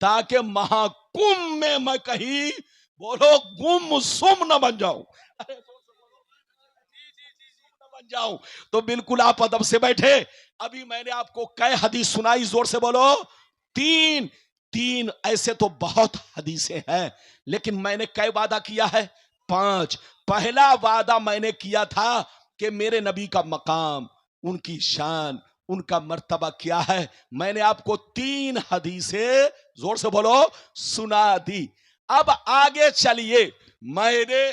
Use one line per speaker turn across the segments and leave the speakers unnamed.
ताकि महाकुंभ में मैं कहीं बोलो गुम सुम न बन जाऊं। अरे बन जाऊं। तो बिल्कुल आप अदब से बैठे। अभी मैंने आपको कई हदीस सुनाई, जोर से बोलो। तीन। तीन ऐसे तो बहुत हदीसें हैं, लेकिन मैंने कई वादा किया है? 5। पहला वादा मैंने किया था कि मेरे नबी का मकाम, उनकी शान, उनका मर्तबा क्या है। मैंने आपको 3 हदीसें जोर से बोलो सुना दी। अब आगे चलिए, मैंने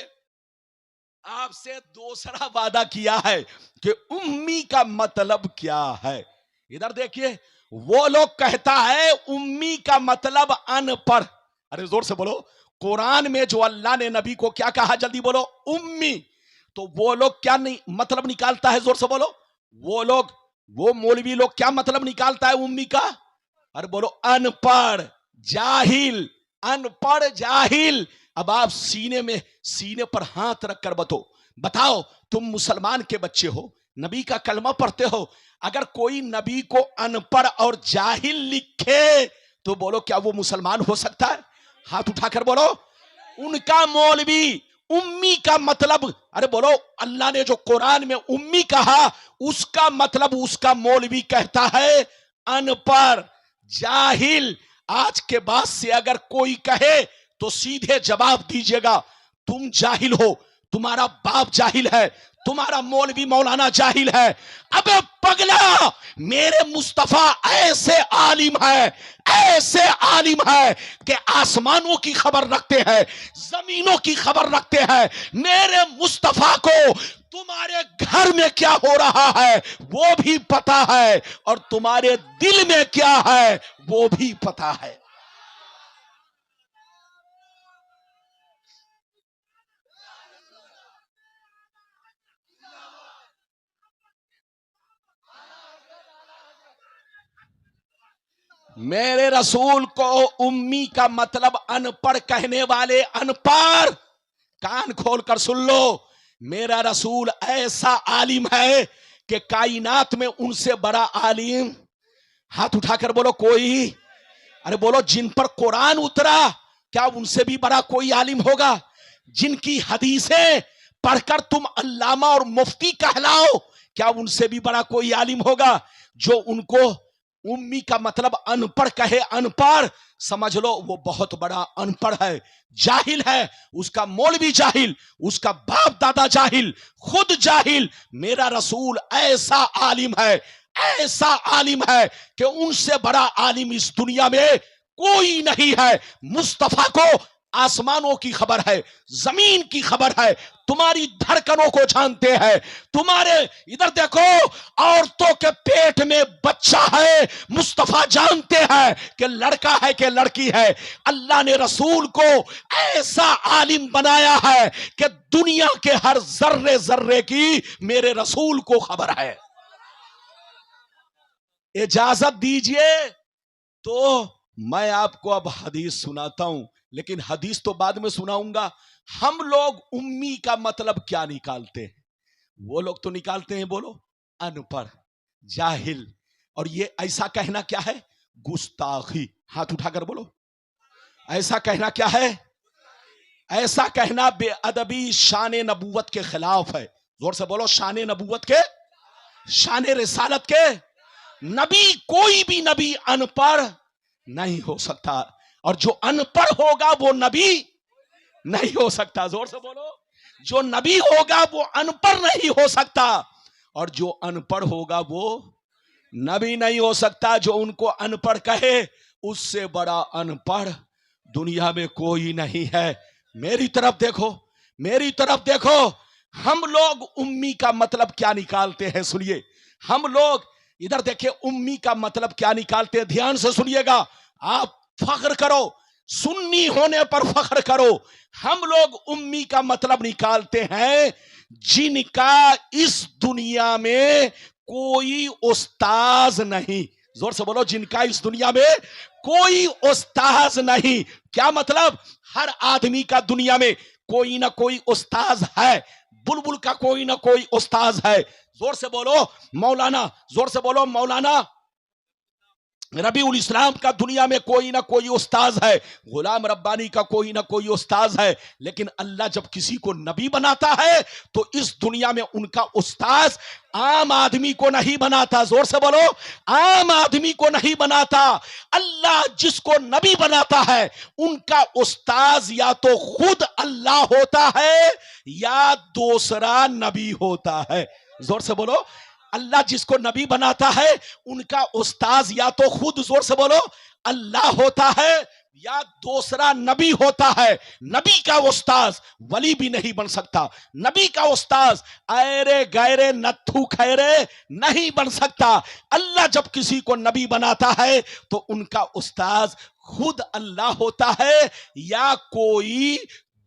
आपसे दूसरा वादा किया है कि उम्मी का मतलब क्या है। इधर देखिए, वो लोग कहता है उम्मी का मतलब अनपढ़। अरे जोर से बोलो, कुरान में जो अल्लाह ने नबी को क्या कहा, जल्दी बोलो, उम्मी। तो वो लोग क्या नहीं मतलब निकालता है, जोर से बोलो। वो लोग, वो मौलवी लोग क्या मतलब निकालता है उम्मी का? अरे बोलो, अनपढ़, जाहिल। अनपढ़ जाहिल। अब आप सीने पर हाथ रखकर बताओ, तुम मुसलमान के बच्चे हो, नबी का कलमा पढ़ते हो, अगर कोई नबी को अनपढ़ और जाहिल लिखे तो बोलो क्या वो मुसलमान हो सकता है? हाथ उठाकर बोलो। उनका मौलवी उम्मी का मतलब, अरे बोलो, अल्लाह ने जो कुरान में उम्मी कहा उसका मतलब उसका मौलवी कहता है अनपढ़, जाहिल। आज के बाद से अगर कोई कहे तो सीधे जवाब दीजिएगा, तुम जाहिल हो, तुम्हारा बाप जाहिल है, तुम्हारा मौलवी मौलाना जाहिल है। अबे पगला, मेरे मुस्तफा ऐसे आलिम है, ऐसे आलिम है कि आसमानों की खबर रखते हैं, जमीनों की खबर रखते हैं। मेरे मुस्तफा को तुम्हारे घर में क्या हो रहा है वो भी पता है, और तुम्हारे दिल में क्या है वो भी पता है। मेरे रसूल को उम्मी का मतलब अनपढ़ कहने वाले अनपढ़, कान खोलकर सुन लो, मेरा रसूल ऐसा आलिम है कि कायनात में उनसे बड़ा आलिम, हाथ उठाकर बोलो कोई। अरे बोलो, जिन पर कुरान उतरा क्या उनसे भी बड़ा कोई आलिम होगा? जिनकी हदीसें पढ़कर तुम अल्लामा और मुफ्ती कहलाओ क्या उनसे भी बड़ा कोई आलिम होगा? जो उनको उम्मी का मतलब अनपढ़ कहे, अनपढ़ समझ लो वो बहुत बड़ा अनपढ़ है, जाहिल है। उसका मौलवी जाहिल, उसका बाप दादा जाहिल, खुद जाहिल। मेरा रसूल ऐसा आलिम है, ऐसा आलिम है कि उनसे बड़ा आलिम इस दुनिया में कोई नहीं है। मुस्तफा को आसमानों की खबर है, जमीन की खबर है, तुम्हारी धड़कनों को जानते हैं। तुम्हारे इधर देखो, औरतों के पेट में बच्चा है, मुस्तफा जानते हैं कि लड़का है कि लड़की है। अल्लाह ने रसूल को ऐसा आलिम बनाया है कि दुनिया के हर जर्रे जर्रे की मेरे रसूल को खबर है। इजाजत दीजिए तो मैं आपको अब हदीस सुनाता हूं, लेकिन हदीस तो बाद में सुनाऊंगा। हम लोग उम्मी का मतलब क्या निकालते हैं? वो लोग तो निकालते हैं, बोलो, अनपढ़, जाहिल। और ये ऐसा कहना क्या है? गुस्ताखी। हाथ उठाकर बोलो, ऐसा कहना क्या है? ऐसा कहना बेअदबी शान नबूवत के खिलाफ है। जोर से बोलो, शान नबूवत के, शान रिसालत के। नबी, कोई भी नबी अनपढ़ नहीं हो सकता, और जो अनपढ़ होगा वो नबी नहीं हो सकता। जोर से बोलो, जो नबी होगा वो अनपढ़ नहीं हो सकता, और जो अनपढ़ होगा वो नबी नहीं हो सकता। जो उनको अनपढ़ कहे उससे बड़ा अनपढ़ दुनिया में कोई नहीं है। मेरी तरफ देखो, मेरी तरफ देखो। हम लोग उम्मी का मतलब क्या निकालते हैं, सुनिए। हम लोग इधर देखिए, उम्मी का मतलब क्या निकालते हैं, ध्यान से सुनिएगा। आप फख्र करो, सुन्नी होने पर फख्र करो। हम लोग उम्मी का मतलब निकालते हैं जिनका इस दुनिया में कोई उस्ताज नहीं। जोर से बोलो, जिनका इस दुनिया में कोई उस्ताज नहीं। क्या मतलब? हर आदमी का दुनिया में कोई ना कोई उस्ताज है। बुलबुल का कोई ना कोई उस्ताज है। जोर से बोलो मौलाना, जोर से बोलो मौलाना रबीउल इस्लाम का दुनिया में कोई ना कोई उस्ताज है, गुलाम रब्बानी का कोई ना कोई उस्ताज है, लेकिन अल्लाह जब किसी को नबी बनाता है तो इस दुनिया में उनका उस्ताज आम आदमी को नहीं बनाता। जोर से बोलो, आम आदमी को नहीं बनाता। अल्लाह जिसको नबी बनाता है उनका उस्ताज या तो खुद अल्लाह होता है या दूसरा नबी होता है। जोर से बोलो, अल्लाह जिसको नबी बनाता है उनका उस्ताज या तो खुद, जोर से बोलो, अल्लाह होता है या दूसरा नबी होता है। नबी का उस्ताज वली भी नहीं बन सकता। नबी का उस्ताज ऐरे गैरे नत्थू खैरे नहीं बन सकता। अल्लाह जब किसी को नबी बनाता है तो उनका उस्ताज खुद अल्लाह होता है या कोई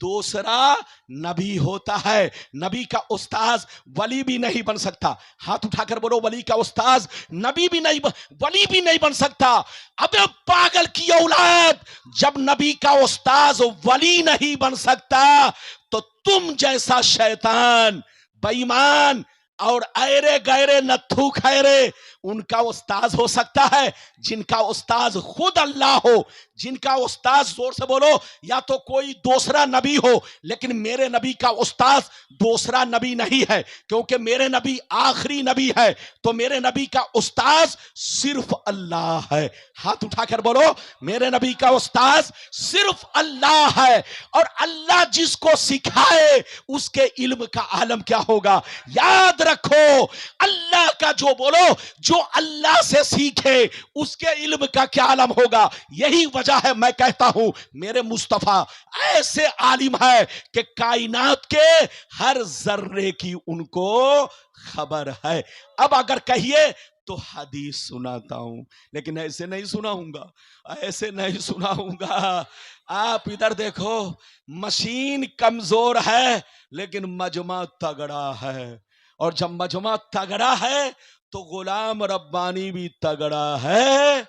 दूसरा नबी होता है। नबी का उस्ताज वली भी नहीं बन सकता। हाथ उठाकर बोलो, वली का उस्ताज नबी भी नहीं, वली भी नहीं बन सकता। अबे पागल की औलाद, जब नबी का उस्ताज वली नहीं बन सकता तो तुम जैसा शैतान, बेईमान और ऐरे गैरे नत्थू खैरे उनका उस्ताज हो सकता है, जिनका उस्ताज खुद अल्लाह हो, जिनका उस्ताज, जोर से बोलो, या तो कोई दूसरा नबी हो। लेकिन मेरे नबी का उस्ताज दूसरा नबी नहीं है, क्योंकि मेरे नबी आखिरी नबी है। तो मेरे नबी का उस्ताज सिर्फ अल्लाह है। हाथ उठाकर बोलो, मेरे नबी का उस्ताज सिर्फ अल्लाह है। और अल्लाह जिसको सिखाए उसके इल्म का आलम क्या होगा। याद रखो, अल्लाह का जो बोलो, जो अल्लाह से सीखे उसके इल्म का क्या आलम होगा। यही वजह है मैं कहता हूं मेरे मुस्तफा ऐसे आलिम है कि कायनात के हर जर्रे की उनको खबर है। अब अगर कहिए तो हदीस सुनाता हूं, लेकिन ऐसे नहीं सुनाऊंगा, ऐसे नहीं सुनाऊंगा। आप इधर देखो, मशीन कमजोर है लेकिन मजमा तगड़ा है, और जब मजमा तगड़ा है तो गुलाम रब्बानी भी तगड़ा है।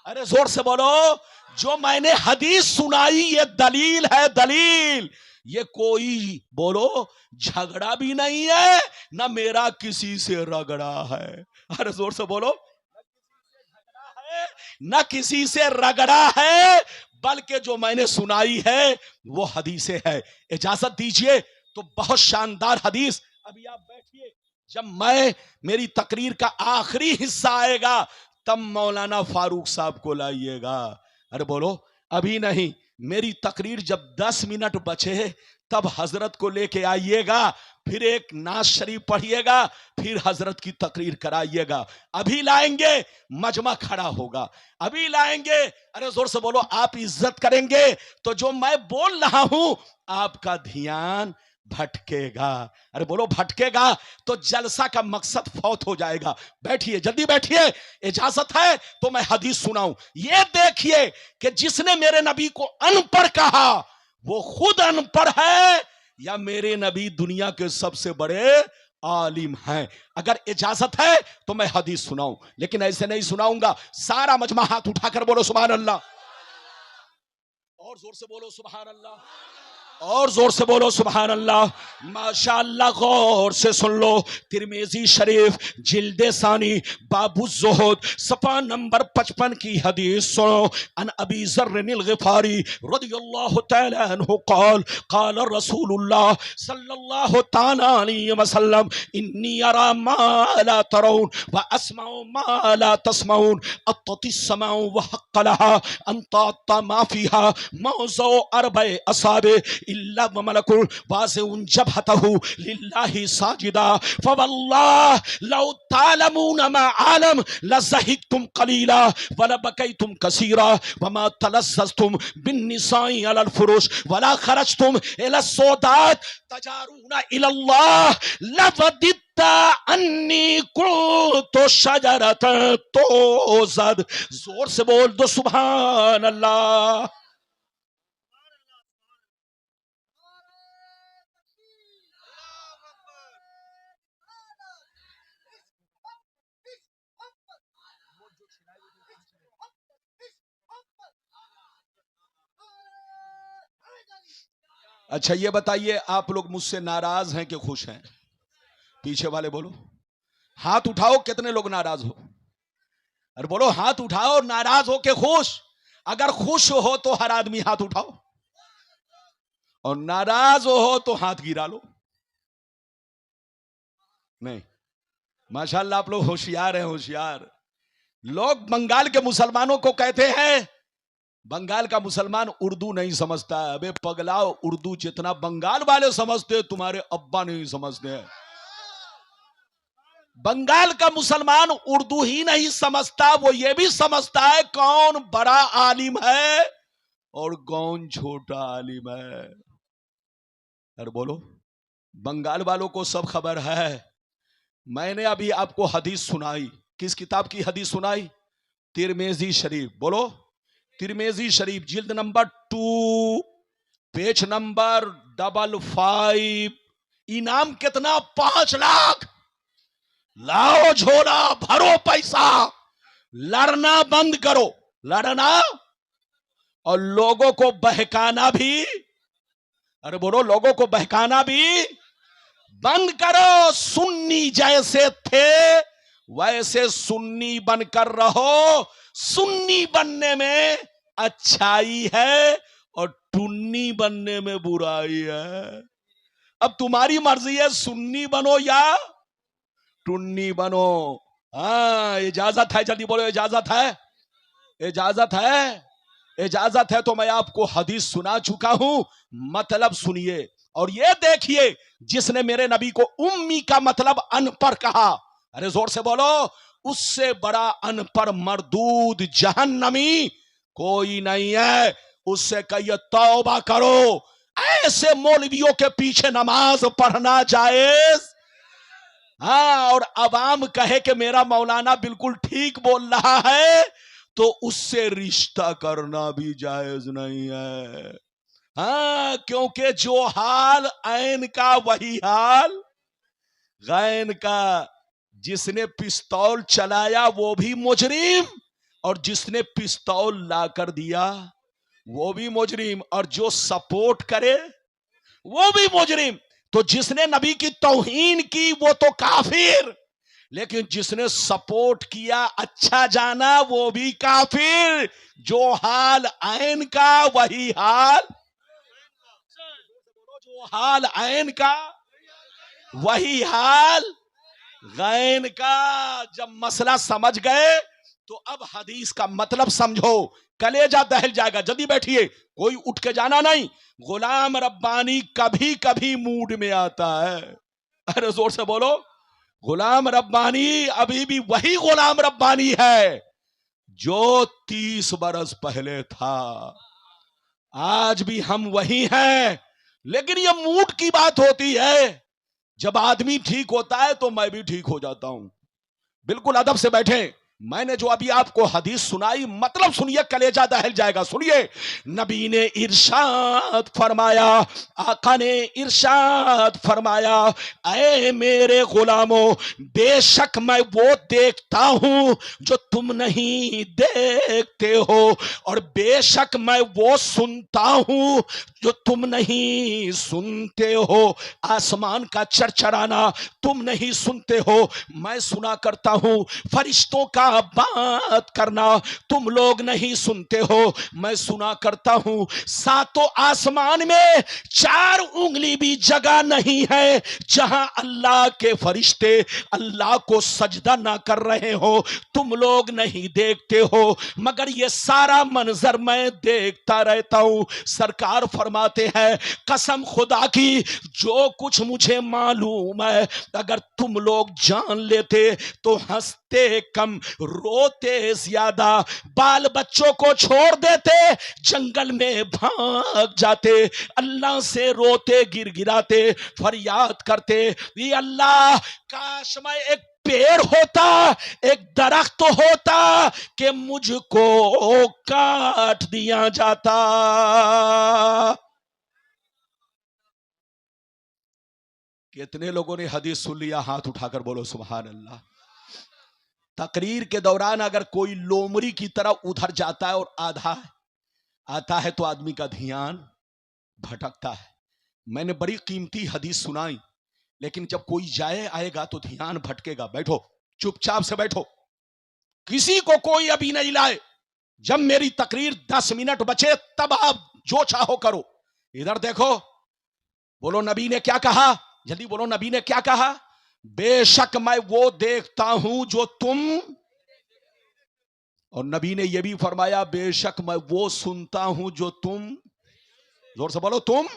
अरे जोर से बोलो, जो मैंने हदीस सुनाई ये दलील है, दलील। ये कोई बोलो झगड़ा भी नहीं है, ना मेरा किसी से रगड़ा है। अरे जोर से बोलो, ना किसी से रगड़ा है, बल्कि जो मैंने सुनाई है वो हदीसें है। इजाजत दीजिए तो बहुत शानदार हदीस, अभी आप बैठिए, जब मैं मेरी तकरीर का आखिरी हिस्सा आएगा तब मौलाना फारूक साहब को लाइएगा। अरे बोलो, अभी नहीं, मेरी तकरीर जब 10 मिनट बचे तब हजरत को लेके आइएगा, फिर एक नाज शरीफ पढ़िएगा, फिर हजरत की तकरीर कराइएगा। अभी लाएंगे, मजमा खड़ा होगा, अभी लाएंगे। अरे जोर से बोलो, आप इज्जत करेंगे तो जो मैं बोल रहा हूं आपका ध्यान भटकेगा। अरे बोलो, भटकेगा तो जलसा का मकसद फौत हो जाएगा। बैठिए, जल्दी बैठिए, इजाजत है तो मैं हदीस सुनाऊं। ये देखिए कि जिसने मेरे नबी को अनपढ़ कहा वो खुद अनपढ़ है या मेरे नबी दुनिया के सबसे बड़े आलिम हैं। अगर इजाजत है तो मैं हदीस सुनाऊं, लेकिन ऐसे नहीं सुनाऊंगा। सारा मजमा हाथ उठाकर बोलो सुभान अल्लाह, और जोर से बोलो सुभान अल्लाह, और जोर से बोलो सुभान अल्लाह। माशाअल्लाह, गौर से सुन लो। तिरमिजी शरीफ जिल्दे सानी बाबू ज़ुहद सफा नंबर 55 की हदीस सुनो। अन अबी ज़र्रिल ग़िफ़ारी रज़ियल्लाहु तआला अन्हु क़ाल क़ाल रसूलुल्लाह सल्लल्लाहु तआला अलैहि वसल्लम इन्नी अरा मा ला तरौन व अस्माउ मा ला तस्माउन अत्तिस समाउ व हक़्क़ लहा अन ताता मा फ़ीहा मौज़ू अरबअ असाबे इल्ला व मलकुल वासिउन जबहतहु लिल्लाहि साजिदा फवल्लाह लौ तालमून मा आलम लज़हिकतुम कलीला व लबकैतुम कसीरा व मा तलज़्ज़ज़तुम बिन्निसाई अलल फुरुश व ला खरजतुम इला सौदात तजारूना इलल्लाह लवदित्ता अन्नी कुन्तु शजरत तोज़द। जोर से बोल दो सुभान अल्लाह। अच्छा ये बताइए, आप लोग मुझसे नाराज हैं कि खुश हैं? पीछे वाले बोलो, हाथ उठाओ, कितने लोग नाराज हो? अरे बोलो हाथ उठाओ, नाराज हो के खुश। अगर खुश हो तो हर आदमी हाथ उठाओ, और नाराज हो तो हाथ गिरा लो। नहीं, माशाल्लाह आप लोग होशियार हैं, होशियार लोग। बंगाल के मुसलमानों को कहते हैं, बंगाल का मुसलमान उर्दू नहीं समझता है। अबे पगलाओ, उर्दू जितना बंगाल वाले समझते तुम्हारे अब्बा नहीं समझते हैं। बंगाल का मुसलमान उर्दू ही नहीं समझता, वो ये भी समझता है कौन बड़ा आलिम है और कौन छोटा आलिम है। अरे बोलो, बंगाल वालों को सब खबर है। मैंने अभी आपको हदीस सुनाई, किस किताब की हदीस सुनाई? तिरमिजी शरीफ। बोलो, तिरमिजी शरीफ, जिल्द नंबर 2, पेज नंबर 55। इनाम कितना? 5 लाख। लाओ झोला, भरो पैसा, लड़ना बंद करो, लड़ना और लोगों को बहकाना भी। अरे बोलो, लोगों को बहकाना भी बंद करो। सुन्नी जैसे थे वैसे सुन्नी बनकर रहो। सुन्नी बनने में अच्छाई है और टुन्नी बनने में बुराई है। अब तुम्हारी मर्जी है, सुन्नी बनो या टुन्नी बनो। हाँ, इजाजत है? जल्दी बोलो, इजाजत है? इजाजत है? इजाजत है तो मैं आपको हदीस सुना चुका हूं, मतलब सुनिए और ये देखिए। जिसने मेरे नबी को उम्मी का मतलब अनपढ़ कहा, अरे जोर से बोलो, उससे बड़ा अनपढ़ मरदूद जहन्नमी कोई नहीं है। उससे कहिए तौबा करो। ऐसे मौलवियों के पीछे नमाज पढ़ना जायज? हाँ, और अवाम कहे कि मेरा मौलाना बिल्कुल ठीक बोल रहा है, तो उससे रिश्ता करना भी जायज नहीं है। हाँ, क्योंकि जो हाल ऐन का वही हाल गैन का। जिसने पिस्तौल चलाया वो भी मुजरिम, और जिसने पिस्तौल ला कर दिया वो भी मुजरिम, और जो सपोर्ट करे वो भी मुजरिम। तो जिसने नबी की तौहीन की वो तो काफिर, लेकिन जिसने सपोर्ट किया, अच्छा जाना, वो भी काफिर। जो हाल ऐन का वही हाल, जो हाल ऐन का वही हाल गैन का। जब मसला समझ गए तो अब हदीस का मतलब समझो, कलेजा दहल जाएगा। जल्दी बैठिए, कोई उठ के जाना नहीं। गुलाम रब्बानी कभी कभी मूड में आता है। अरे जोर से बोलो, गुलाम रब्बानी अभी भी वही गुलाम रब्बानी है जो 30 बरस पहले था। आज भी हम वही हैं, लेकिन ये मूड की बात होती है। जब आदमी ठीक होता है तो मैं भी ठीक हो जाता हूं। बिल्कुल अदब से बैठे। मैंने जो अभी आपको हदीस सुनाई, मतलब सुनिए, कलेजा दहल जाएगा। सुनिए, नबी ने इरशाद फरमाया, आका ने इरशाद फरमाया, ऐ मेरे गुलामों, बेशक मैं वो देखता हूं जो तुम नहीं देखते हो, और बेशक मैं वो सुनता हूं जो तुम नहीं सुनते हो। आसमान का चरचराना तुम नहीं सुनते हो, मैं सुना करता हूं। फरिश्तों का बात करना तुम लोग नहीं सुनते हो, मैं सुना करता हूं। सातों आसमान में 4 उंगली भी जगह नहीं है जहां अल्लाह के फरिश्ते अल्लाह को सजदा ना कर रहे हो, तुम लोग नहीं देखते हो, मगर ये सारा मंजर मैं देखता रहता हूं। सरकार फरमाते हैं, कसम खुदा की, जो कुछ मुझे मालूम है अगर तुम लोग जान लेते तो हंसते कम, रोते ज्यादा, बाल बच्चों को छोड़ देते, जंगल में भाग जाते, अल्लाह से रोते गिड़गिड़ाते फरियाद करते, ये अल्लाह काश मैं एक पेड़ होता, एक दरख्त होता कि मुझको काट दिया जाता। कितने लोगों ने हदीस सुन लिया? हाथ उठाकर बोलो सुभान अल्लाह। तकरीर के दौरान अगर कोई लोमड़ी की तरह उधर जाता है और आधा आता है तो आदमी का ध्यान भटकता है। मैंने बड़ी कीमती हदीस सुनाई, लेकिन जब कोई जाए आएगा तो ध्यान भटकेगा। बैठो, चुपचाप से बैठो। किसी को कोई अभी नहीं लाए। जब मेरी तकरीर 10 मिनट बचे तब आप जो चाहो करो। इधर देखो, बोलो नबी ने क्या कहा, जल्दी बोलो नबी ने क्या कहा। बेशक मैं वो देखता हूं जो तुम, और नबी ने यह भी फरमाया बेशक मैं वो सुनता हूं जो तुम, जोर से बोलो तुम।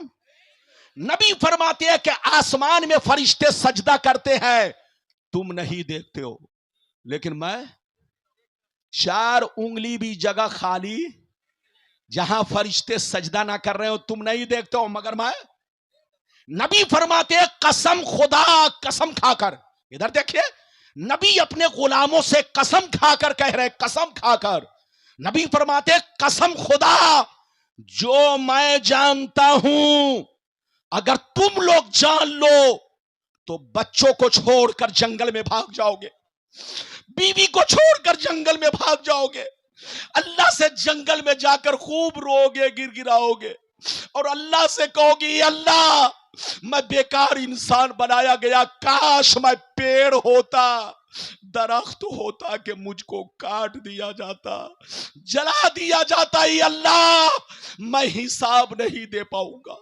नबी फरमाते हैं कि आसमान में फरिश्ते सजदा करते हैं, तुम नहीं देखते हो, लेकिन मैं 4 उंगली भी जगह खाली जहां फरिश्ते सजदा ना कर रहे हो तुम नहीं देखते हो, मगर मैं। नबी फरमाते हैं कसम खुदा, कसम खाकर, इधर देखिए, नबी अपने गुलामों से कसम खाकर कह रहे, कसम खाकर नबी फरमाते हैं कसम खुदा जो मैं जानता हूं अगर तुम लोग जान लो तो बच्चों को छोड़कर जंगल में भाग जाओगे, बीवी को छोड़कर जंगल में भाग जाओगे, अल्लाह से जंगल में जाकर खूब रोगे, गिड़गिड़ाओगे और अल्लाह से कहोगे अल्लाह मैं बेकार इंसान बनाया गया, काश मैं पेड़ होता, दरख्त होता कि मुझको काट दिया जाता, जला दिया जाता, ये अल्लाह मैं हिसाब नहीं दे पाऊंगा,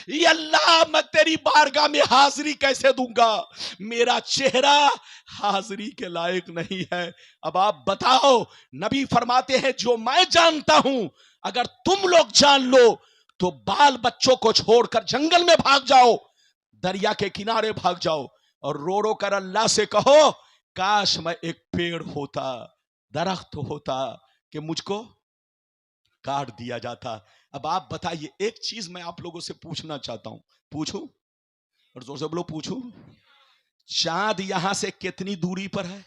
ये अल्लाह मैं तेरी बारगाह में हाजिरी कैसे दूंगा, मेरा चेहरा हाजिरी के लायक नहीं है। अब आप बताओ, नबी फरमाते हैं जो मैं जानता हूं अगर तुम लोग जान लो तो बाल बच्चों को छोड़कर जंगल में भाग जाओ, दरिया के किनारे भाग जाओ और रो रो कर अल्लाह से कहो काश मैं एक पेड़ होता, दरख्त होता कि मुझको काट दिया जाता। अब आप बताइए, एक चीज मैं आप लोगों से पूछना चाहता हूं, पूछूं? और जोर से बोलो पूछूं। चांद यहां से कितनी दूरी पर है?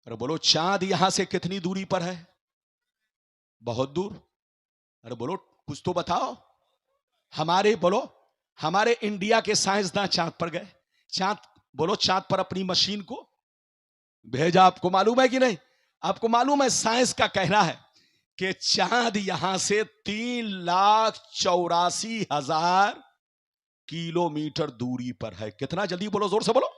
अरे बोलो चांद यहां से कितनी दूरी पर है? बहुत दूर। अरे बोलो कुछ तो बताओ। हमारे बोलो, हमारे इंडिया के साइंसदान चांद पर गए, चांद बोलो चांद पर अपनी मशीन को भेजा। आपको मालूम है कि नहीं? आपको मालूम है साइंस का कहना है कि चांद यहां से 3,84,000 किलोमीटर दूरी पर है। कितना? जल्दी बोलो, जोर से बोलो,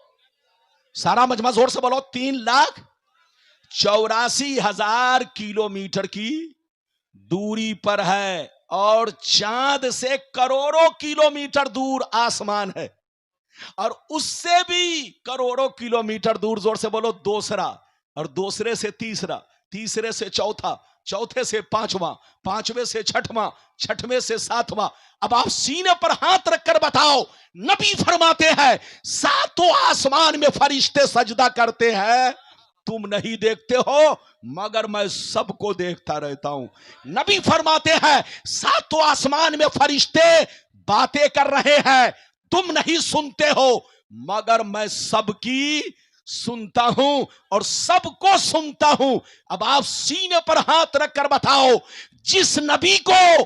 सारा मजमा जोर से बोलो। 3,84,000 किलोमीटर की दूरी पर है और चांद से करोड़ों किलोमीटर दूर आसमान है और उससे भी करोड़ों किलोमीटर दूर, जोर से बोलो, दूसरा, और दूसरे से तीसरा, तीसरे से चौथा, चौथे से पांचवां, पांचवें से छठवां, छठवें से सातवां। अब आप सीने पर हाथ रखकर बताओ, नबी फरमाते हैं सातों आसमान में फरिश्ते सजदा करते हैं, तुम नहीं देखते हो मगर मैं सबको देखता रहता हूं। नबी फरमाते हैं सातों आसमान में फरिश्ते बातें कर रहे हैं, तुम नहीं सुनते हो मगर मैं सबकी सुनता हूं और सबको सुनता हूं। अब आप सीने पर हाथ रखकर बताओ, जिस नबी को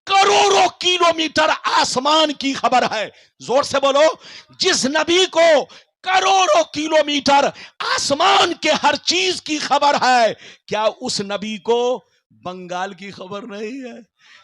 करोड़ों किलोमीटर आसमान की खबर है, जोर से बोलो, जिस नबी को करोड़ों किलोमीटर आसमान के हर चीज की खबर है, क्या उस नबी को बंगाल की खबर नहीं है?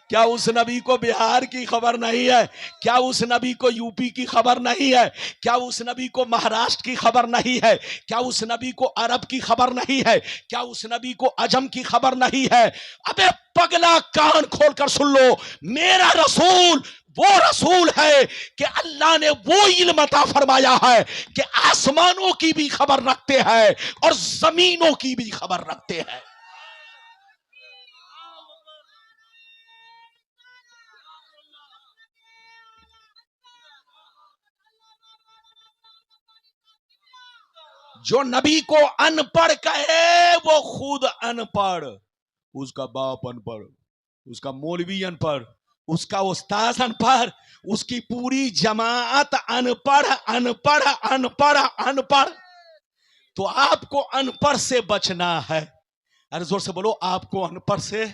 क्या उस नबी को बिहार की खबर नहीं है? क्या उस नबी को यूपी की खबर नहीं है? क्या उस नबी को महाराष्ट्र की खबर नहीं है? क्या उस नबी को अरब की खबर नहीं है? क्या उस नबी को अजम की खबर नहीं है? अबे पगला, कान खोलकर सुन लो, मेरा रसूल वो रसूल है कि अल्लाह ने वो इल्म अता फरमाया है कि आसमानों की भी खबर रखते हैं और जमीनों की भी खबर रखते हैं। जो नबी को अनपढ़ कहे वो खुद अनपढ़, उसका बाप अनपढ़, उसका मौलवी अनपढ़, उसका उस्ताद अनपढ़, उसकी पूरी जमात अनपढ़ अनपढ़ अनपढ़ अनपढ़। तो आपको अनपढ़ से बचना है। अरे जोर से बोलो, आपको अनपढ़ से,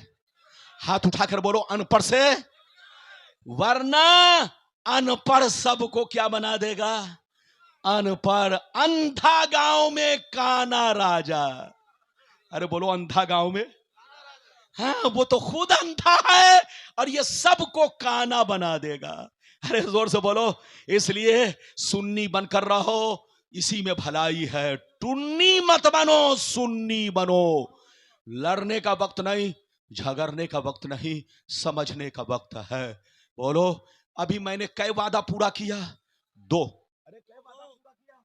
हाथ उठाकर बोलो अनपढ़ से, वरना अनपढ़ सबको क्या बना देगा? अनपढ़। अंधा गांव में काना राजा। अरे बोलो अंधा गांव में, हाँ वो तो खुद अंधा है और ये सबको काना बना देगा। अरे जोर से बोलो, इसलिए सुन्नी बनकर रहो, इसी में भलाई है। टुन्नी मत बनो, सुन्नी बनो। लड़ने का वक्त नहीं, झगड़ने का वक्त नहीं, समझने का वक्त है। बोलो, अभी मैंने कई वादा पूरा किया? 2। अरे कई वादा पूरा किया?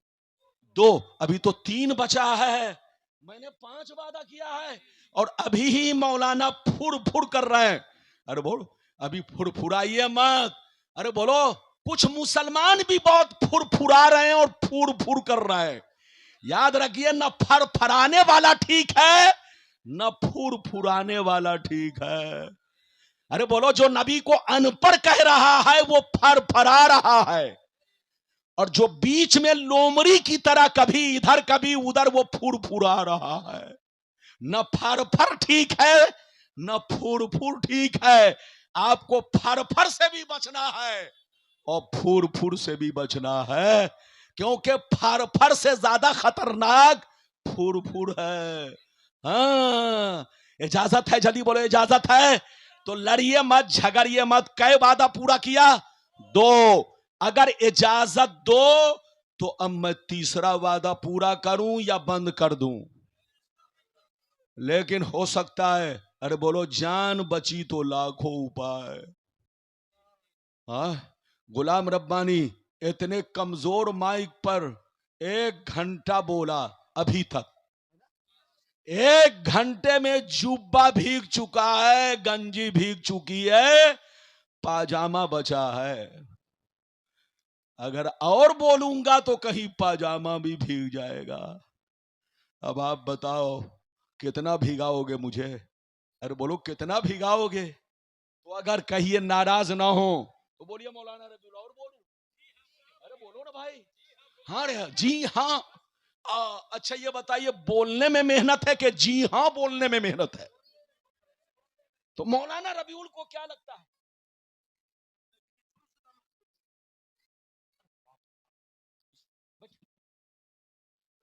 2। अभी तो 3 बचा है। मैंने 5 वादा किया है और अभी ही मौलाना फुर फुर कर रहे हैं। अरे बोलो, अभी फुरफुराइए मत। अरे बोलो, कुछ मुसलमान भी बहुत फुरफुरा रहे हैं और फुर फुर कर रहे हैं। याद रखिए, न फरफराने वाला ठीक है, न फुरफुराने वाला ठीक है। अरे बोलो, जो नबी को अनपढ़ कह रहा है वो फरफरा रहा है, और जो बीच में लोमड़ी की तरह कभी इधर कभी उधर वो फुरफुरा रहा है। न फरफर ठीक है, न फुरफुर ठीक है। आपको फरफर से भी बचना है और फुरफुर से भी बचना है, क्योंकि फरफर से ज्यादा खतरनाक फुरफुर है। हाँ, इजाजत है? जल्दी बोलो, इजाजत है? तो लड़िए मत, झगड़िए मत। कई वादा पूरा किया? 2। अगर इजाजत दो तो अब मैं तीसरा वादा पूरा करूं या बंद कर दूं? लेकिन हो सकता है, अरे बोलो, जान बची तो लाखों उपाय। हाँ, गुलाम रब्बानी इतने कमजोर माइक पर 1 घंटा बोला। अभी तक 1 घंटे में जुब्बा भीग चुका है, गंजी भीग चुकी है, पाजामा बचा है। अगर और बोलूंगा तो कहीं पाजामा भी भीग जाएगा। अब आप बताओ, कितना भिगाओगे मुझे? अरे बोलो, कितना भिगाओगे? तो अगर कहिए नाराज ना हो तो बोलिए मौलाना रबीउल, और बोलूं? अरे बोलो ना भाई। हाँ रे, जी हाँ। अच्छा ये बताइए, बोलने में मेहनत है कि जी हाँ बोलने में मेहनत है? तो मौलाना रबीउल को क्या लगता है?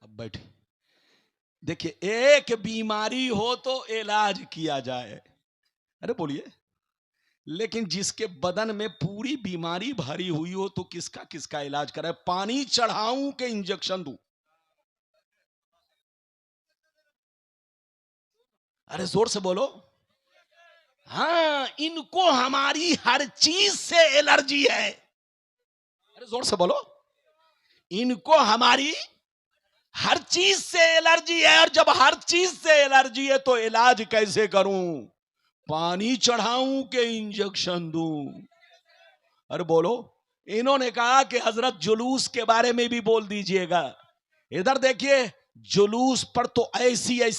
अब बैठे, देखिए, एक बीमारी हो तो इलाज किया जाए। अरे बोलिए, लेकिन जिसके बदन में पूरी बीमारी भरी हुई हो तो किसका किसका इलाज कराए? पानी चढ़ाऊं के इंजेक्शन दूं? अरे जोर से बोलो। हाँ, इनको हमारी हर चीज से एलर्जी है। अरे जोर से बोलो। इनको हमारी हर चीज से एलर्जी है, और जब हर चीज से एलर्जी है तो इलाज कैसे करूं? पानी चढ़ाऊं के इंजेक्शन दूं? अरे बोलो। इन्होंने कहा कि हजरत जुलूस के बारे में भी बोल दीजिएगा। इधर देखिए, जुलूस पर तो ऐसी ऐसी